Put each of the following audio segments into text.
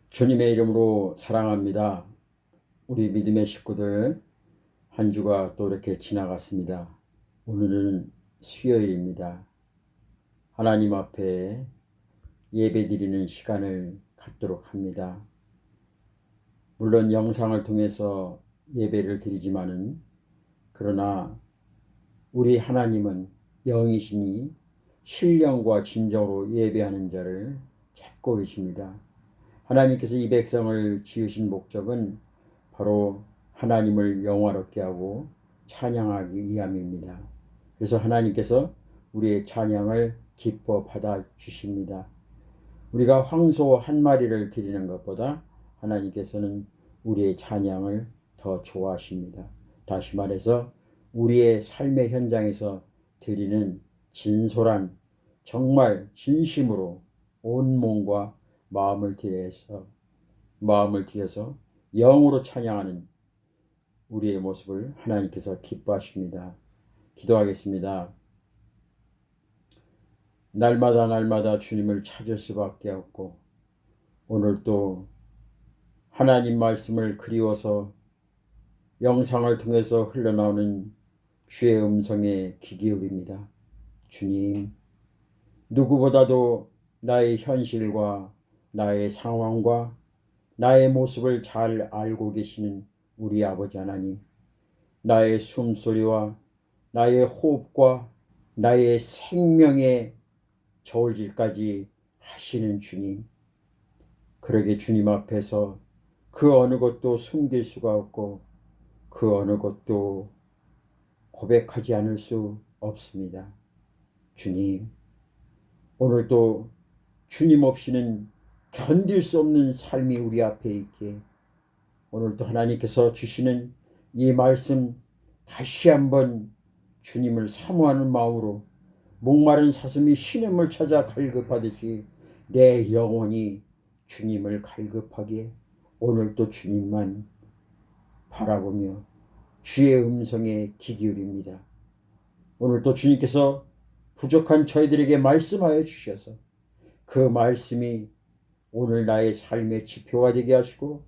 주님의 이름으로 사랑합니다. 우리 믿음의 식구들, 한 주가 또 이렇게 지나갔습니다. 오늘은 수요일입니다. 하나님 앞에 예배 드리는 시간을 갖도록 합니다. 물론 영상을 통해서 예배를 드리지만은, 그러나 우리 하나님은 영이시니 신령과 진정으로 예배하는 자를 찾고 계십니다. 하나님께서 이 백성을 지으신 목적은 바로 하나님을 영화롭게 하고 찬양하기 위함입니다. 그래서 하나님께서 우리의 찬양을 기뻐 받아 주십니다. 우리가 황소 한 마리를 드리는 것보다 하나님께서는 우리의 찬양을 더 좋아하십니다. 다시 말해서 우리의 삶의 현장에서 드리는 진솔한, 정말 진심으로 온 몸과 마음을 들여서 영으로 찬양하는 우리의 모습을 하나님께서 기뻐하십니다. 기도하겠습니다. 날마다 주님을 찾을 수밖에 없고, 오늘 또 하나님 말씀을 그리워서 영상을 통해서 흘러나오는 주의 음성에 귀 기울입니다. 주님, 누구보다도 나의 현실과 나의 상황과 나의 모습을 잘 알고 계시는 우리 아버지 하나님, 나의 숨소리와 나의 호흡과 나의 생명의 저울질까지 하시는 주님, 그러게 주님 앞에서 그 어느 것도 숨길 수가 없고 그 어느 것도 고백하지 않을 수 없습니다. 주님, 오늘도 주님 없이는 견딜 수 없는 삶이 우리 앞에 있기에 오늘도 하나님께서 주시는 이 말씀 다시 한번 주님을 사모하는 마음으로 목마른 사슴이 신음을 찾아 갈급하듯이 내 영혼이 주님을 갈급하기에 오늘도 주님만 바라보며 주의 음성에 귀 기울입니다. 오늘도 주님께서 부족한 저희들에게 말씀하여 주셔서 그 말씀이 오늘 나의 삶의 지표가 되게 하시고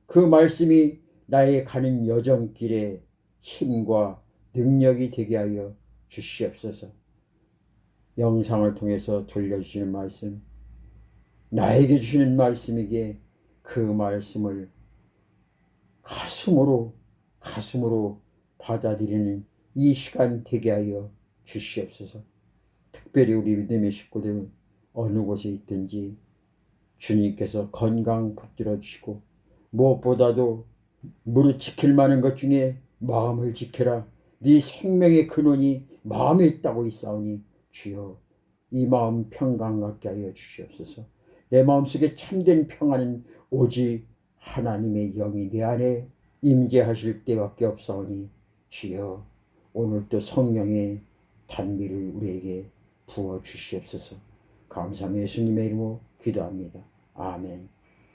그 말씀이 나의 가는 여정길에 힘과 능력이 되게 하여 주시옵소서. 영상을 통해서 들려주시는 말씀, 나에게 주시는 말씀이기에 그 말씀을 가슴으로 받아들이는 이 시간 되게 하여 주시옵소서. 특별히 우리 믿음의 식구들 어느 곳에 있든지 주님께서 건강 붙들어 주시고, 무엇보다도 무릇 지킬 만한 것 중에 마음을 지켜라. 네 생명의 근원이 마음에 있다고 있사오니 주여 이 마음 평강 갖게 하여 주시옵소서. 내 마음속에 참된 평안은 오직 하나님의 영이 내 안에 임재하실 때밖에 없사오니 주여 오늘도 성령의 단미를 우리에게 부어 주시옵소서. 감사하며 예수님의 이름으로 기도합니다. 아멘.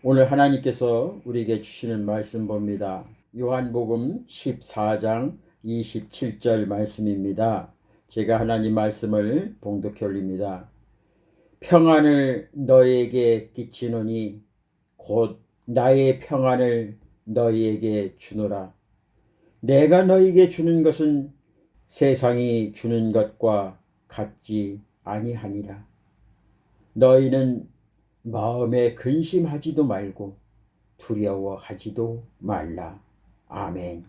오늘 하나님께서 우리에게 주시는 말씀 봅니다. 요한복음 14장 27절 말씀입니다. 제가 하나님 말씀을 봉독해 올립니다. 평안을 너희에게 끼치노니 곧 나의 평안을 너희에게 주노라. 내가 너희에게 주는 것은 세상이 주는 것과 같지 아니하니라. 너희는 마음에 근심하지도 말고 두려워하지도 말라. 아멘.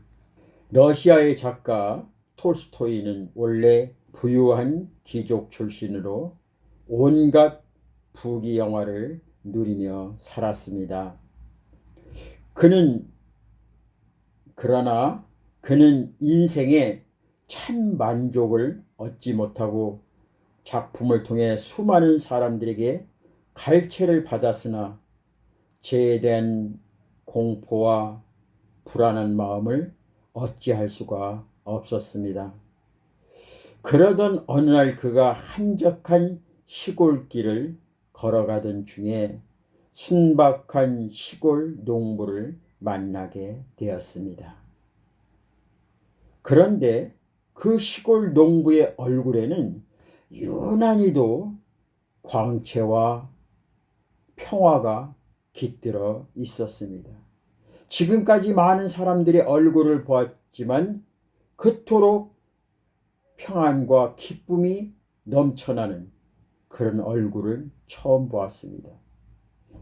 러시아의 작가 톨스토이는 원래 부유한 귀족 출신으로 온갖 부귀 영화를 누리며 살았습니다. 그러나 그는 인생에 참 만족을 얻지 못하고 작품을 통해 수많은 사람들에게 갈채를 받았으나 죄에 대한 공포와 불안한 마음을 어찌할 수가 없었습니다. 그러던 어느 날 그가 한적한 시골길을 걸어가던 중에 순박한 시골 농부를 만나게 되었습니다. 그런데 그 시골 농부의 얼굴에는 유난히도 광채와 평화가 깃들어 있었습니다. 지금까지 많은 사람들의 얼굴을 보았지만 그토록 평안과 기쁨이 넘쳐나는 그런 얼굴을 처음 보았습니다.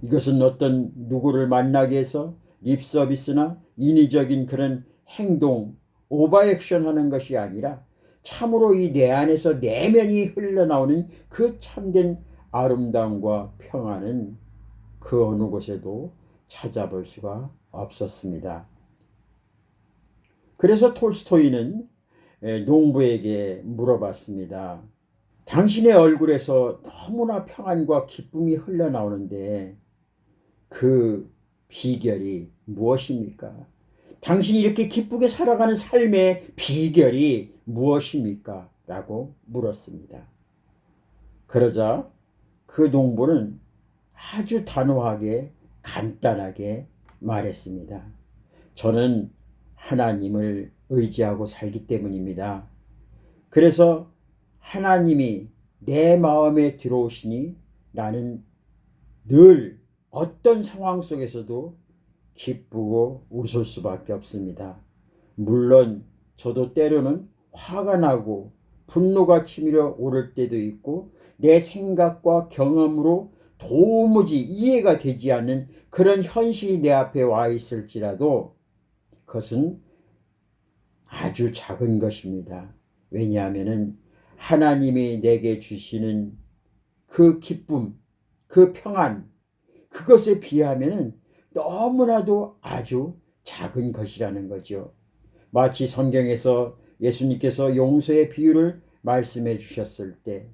이것은 어떤 누구를 만나기 위해서 립서비스나 인위적인 그런 행동, 오버액션 하는 것이 아니라 참으로 이 내 안에서 내면이 흘러나오는 그 참된 아름다움과 평안은 그 어느 곳에도 찾아볼 수가 없었습니다. 그래서 톨스토이는 농부에게 물어봤습니다. 당신의 얼굴에서 너무나 평안과 기쁨이 흘러나오는데 그 비결이 무엇입니까? 당신이 이렇게 기쁘게 살아가는 삶의 비결이 무엇입니까? 라고 물었습니다. 그러자 그 농부는 아주 단호하게 간단하게 말했습니다. 저는 하나님을 의지하고 살기 때문입니다. 그래서 하나님이 내 마음에 들어오시니 나는 늘 어떤 상황 속에서도 기쁘고 웃을 수밖에 없습니다. 물론 저도 때로는 화가 나고 분노가 치밀어 오를 때도 있고 내 생각과 경험으로 도무지 이해가 되지 않는 그런 현실이 내 앞에 와 있을지라도 그것은 아주 작은 것입니다. 왜냐하면 하나님이 내게 주시는 그 기쁨, 그 평안, 그것에 비하면 너무나도 아주 작은 것이라는 거죠. 마치 성경에서 예수님께서 용서의 비유를 말씀해 주셨을 때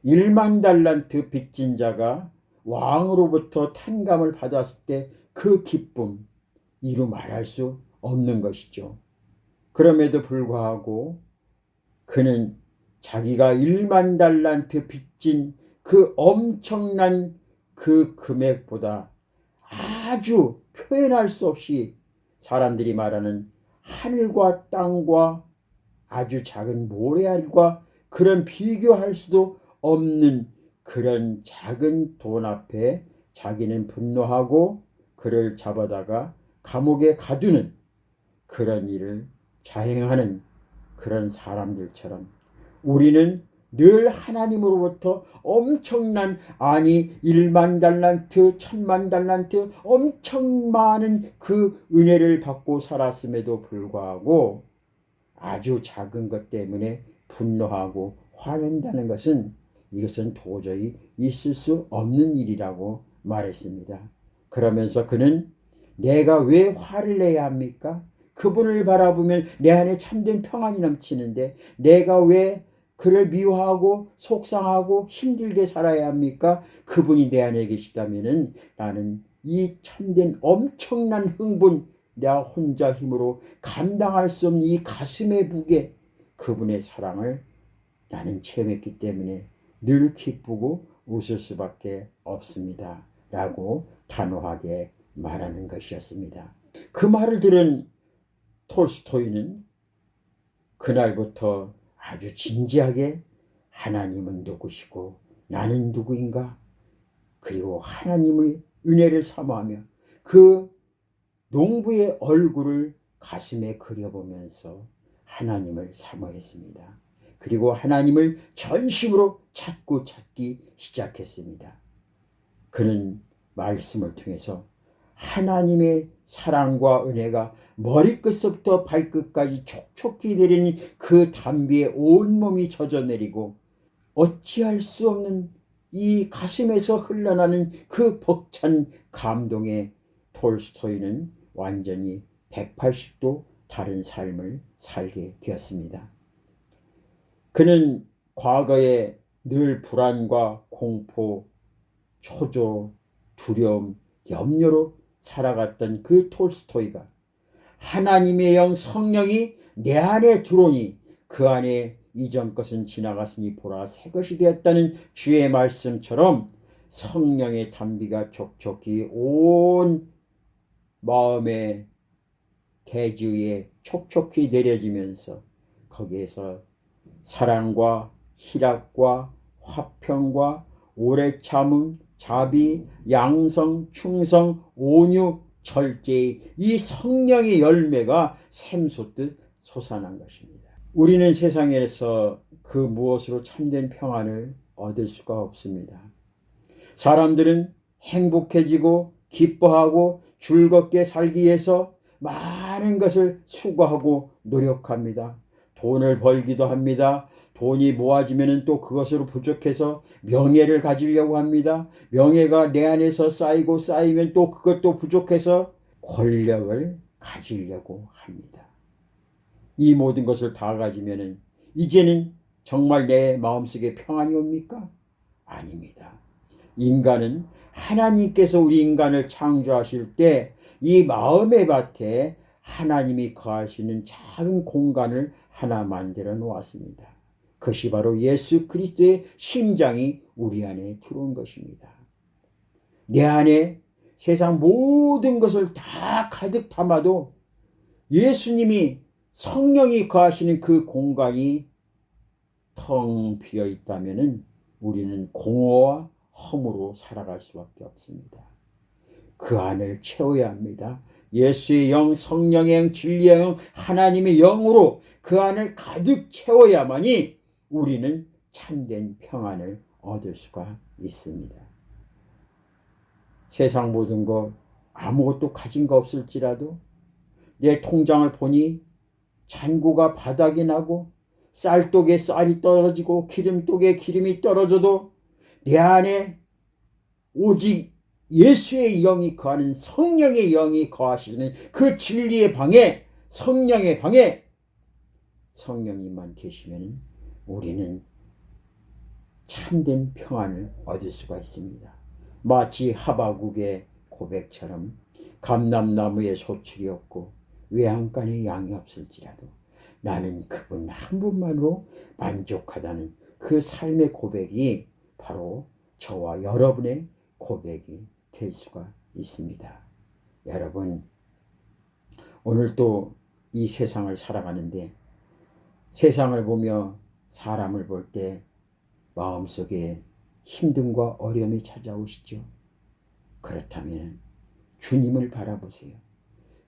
1만 달란트 빚진 자가 왕으로부터 탕감을 받았을 때 그 기쁨 이루 말할 수 없는 것이죠. 그럼에도 불구하고 그는 자기가 1만 달란트 빚진 그 엄청난 그 금액보다 아주 표현할 수 없이 사람들이 말하는 하늘과 땅과 아주 작은 모래알과 그런 비교할 수도 없는 그런 작은 돈 앞에 자기는 분노하고 그를 잡아다가 감옥에 가두는 그런 일을 자행하는 그런 사람들처럼 우리는 늘 하나님으로부터 엄청난 1만 달란트, 1000만 달란트 엄청 많은 그 은혜를 받고 살았음에도 불구하고 아주 작은 것 때문에 분노하고 화낸다는 것은 이것은 도저히 있을 수 없는 일이라고 말했습니다. 그러면서 그는 내가 왜 화를 내야 합니까? 그분을 바라보면 내 안에 참된 평안이 넘치는데 내가 왜 그를 미워하고 속상하고 힘들게 살아야 합니까? 그분이 내 안에 계시다면 나는 이 참된 엄청난 흥분, 나 혼자 힘으로 감당할 수 없는 이 가슴의 무게, 그분의 사랑을 나는 체험했기 때문에 늘 기쁘고 웃을 수밖에 없습니다. 라고 단호하게 말하는 것이었습니다. 그 말을 들은 톨스토이는 그날부터 아주 진지하게 하나님은 누구시고 나는 누구인가? 그리고 하나님의 은혜를 사모하며 그 농부의 얼굴을 가슴에 그려보면서 하나님을 사모했습니다. 그리고 하나님을 전심으로 찾기 시작했습니다. 그는 말씀을 통해서 하나님의 사랑과 은혜가 머리끝부터 발끝까지 촉촉히 내리는 그 담비에 온몸이 젖어내리고 어찌할 수 없는 이 가슴에서 흘러나는 그 벅찬 감동에 톨스토이는 완전히 180도 다른 삶을 살게 되었습니다. 그는 과거에 늘 불안과 공포, 초조, 두려움, 염려로 살아갔던 그 톨스토이가 하나님의 영 성령이 내 안에 들어오니 그 안에 이전 것은 지나갔으니 보라 새 것이 되었다는 주의 말씀처럼 성령의 담비가 촉촉히 온 마음의 대지에 촉촉히 내려지면서 거기에서 사랑과 희락과 화평과 오래 참음, 자비, 양성, 충성, 온유, 절제, 이 성령의 열매가 샘솟듯 솟아난 것입니다. 우리는 세상에서 그 무엇으로 참된 평안을 얻을 수가 없습니다. 사람들은 행복해지고 기뻐하고 즐겁게 살기 위해서 많은 것을 수고하고 노력합니다. 돈을 벌기도 합니다. 돈이 모아지면 또 그것으로 부족해서 명예를 가지려고 합니다. 명예가 내 안에서 쌓이고 쌓이면 또 그것도 부족해서 권력을 가지려고 합니다. 이 모든 것을 다 가지면 이제는 정말 내 마음속에 평안이 옵니까? 아닙니다. 인간은 하나님께서 우리 인간을 창조하실 때 이 마음의 밭에 하나님이 거할 수 있는 작은 공간을 하나 만들어 놓았습니다. 그것이 바로 예수 그리스도의 심장이 우리 안에 들어온 것입니다. 내 안에 세상 모든 것을 다 가득 담아도 예수님이 성령이 거하시는 그 공간이 텅 비어 있다면 우리는 공허와 허무로 살아갈 수밖에 없습니다. 그 안을 채워야 합니다. 예수의 영, 성령의 영, 진리의 영, 하나님의 영으로 그 안을 가득 채워야만이 우리는 참된 평안을 얻을 수가 있습니다. 세상 모든 것 아무것도 가진 거 없을지라도 내 통장을 보니 잔고가 바닥이 나고 쌀독에 쌀이 떨어지고 기름독에 기름이 떨어져도 내 안에 오직 예수의 영이 거하는 성령의 영이 거하시는 그 진리의 방에, 성령의 방에 성령님만 계시면 우리는 참된 평안을 얻을 수가 있습니다. 마치 하바국의 고백처럼 감람나무에 소출이 없고 외양간에 양이 없을지라도 나는 그분 한 분만으로 만족하다는 그 삶의 고백이 바로 저와 여러분의 고백이 될 수가 있습니다. 여러분, 오늘 또 이 세상을 살아가는데 세상을 보며 사람을 볼 때 마음속에 힘듦과 어려움이 찾아오시죠. 그렇다면 주님을 바라보세요.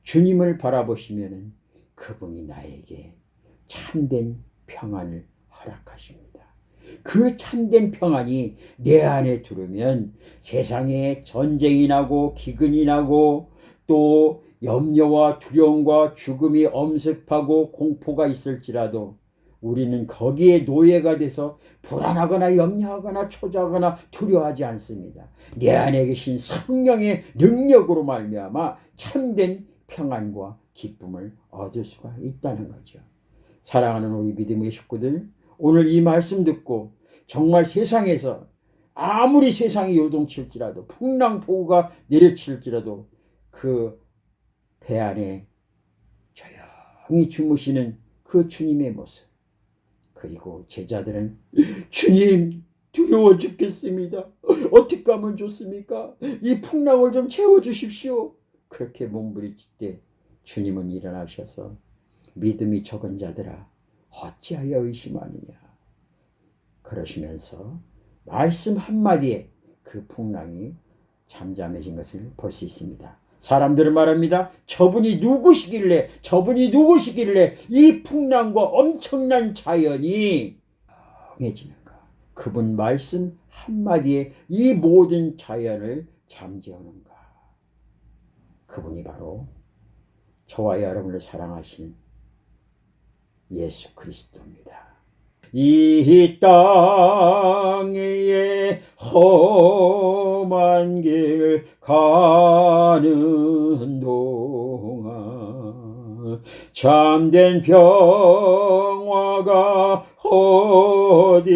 주님을 바라보시면 그분이 나에게 참된 평안을 허락하십니다. 그 참된 평안이 내 안에 들으면 세상에 전쟁이 나고 기근이 나고 또 염려와 두려움과 죽음이 엄습하고 공포가 있을지라도 우리는 거기에 노예가 돼서 불안하거나 염려하거나 초조하거나 두려워하지 않습니다. 내 안에 계신 성령의 능력으로 말미암아 참된 평안과 기쁨을 얻을 수가 있다는 거죠. 사랑하는 우리 믿음의 식구들, 오늘 이 말씀 듣고 정말 세상에서 아무리 세상이 요동칠지라도 풍랑폭우가 내려칠지라도 그 배 안에 조용히 주무시는 그 주님의 모습, 그리고 제자들은 주님 두려워 죽겠습니다. 어떻게 하면 좋습니까? 이 풍랑을 좀 채워주십시오. 그렇게 몸부림칠 때 주님은 일어나셔서 믿음이 적은 자들아 어찌하여 의심하느냐 그러시면서 말씀 한마디에 그 풍랑이 잠잠해진 것을 볼 수 있습니다. 사람들은 말합니다. 저분이 누구시길래 이 풍랑과 엄청난 자연이 강해지는가? 그분 말씀 한마디에 이 모든 자연을 잠재우는가? 그분이 바로 저와 여러분을 사랑하시는 예수 그리스도입니다. 이 땅에 험한 길 가는 동안 참된 평화가 어디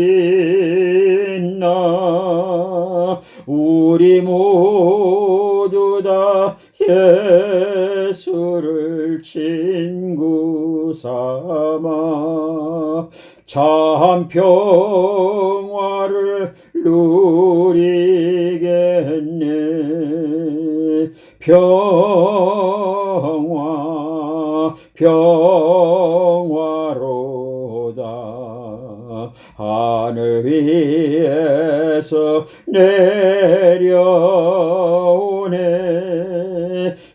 있나 우리 모두 다 예수를 친구 삼아 참 평화를 누리겠네. 평화로다 하늘 위에서 내려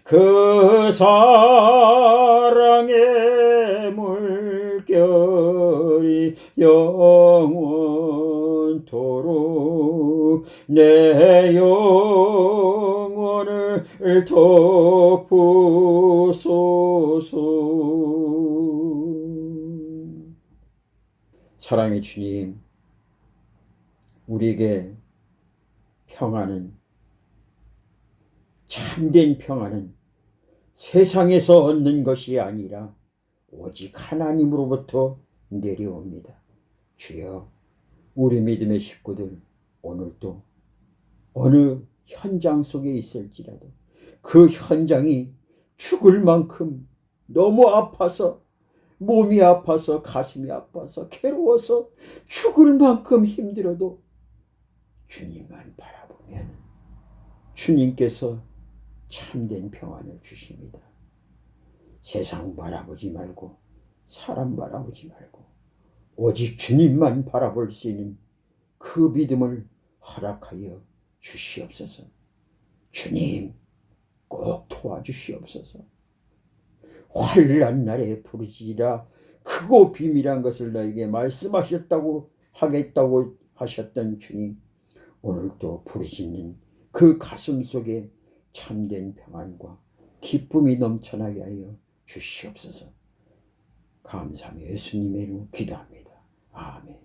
그 사랑의 물결이 영원토록 내 영혼을 덮으소서. 사랑의 주님, 우리에게 평안은, 참된 평안은 세상에서 얻는 것이 아니라 오직 하나님으로부터 내려옵니다. 주여, 우리 믿음의 식구들 오늘도 어느 현장 속에 있을지라도 그 현장이 죽을 만큼 너무 아파서, 몸이 아파서, 가슴이 아파서, 괴로워서 죽을 만큼 힘들어도 주님만 바라보면 주님께서 참된 평안을 주십니다. 세상 바라보지 말고, 사람 바라보지 말고 오직 주님만 바라볼 수 있는 그 믿음을 허락하여 주시옵소서. 주님, 꼭 도와주시옵소서. 환난 날에 부르짖으라 크고 비밀한 것을 너에게 말씀하셨다고 하겠다고 하셨던 주님, 오늘도 부르짖는 그 가슴 속에 참된 평안과 기쁨이 넘쳐나게 하여 주시옵소서. 감사하며 예수님의 이름으로 기도합니다. 아멘.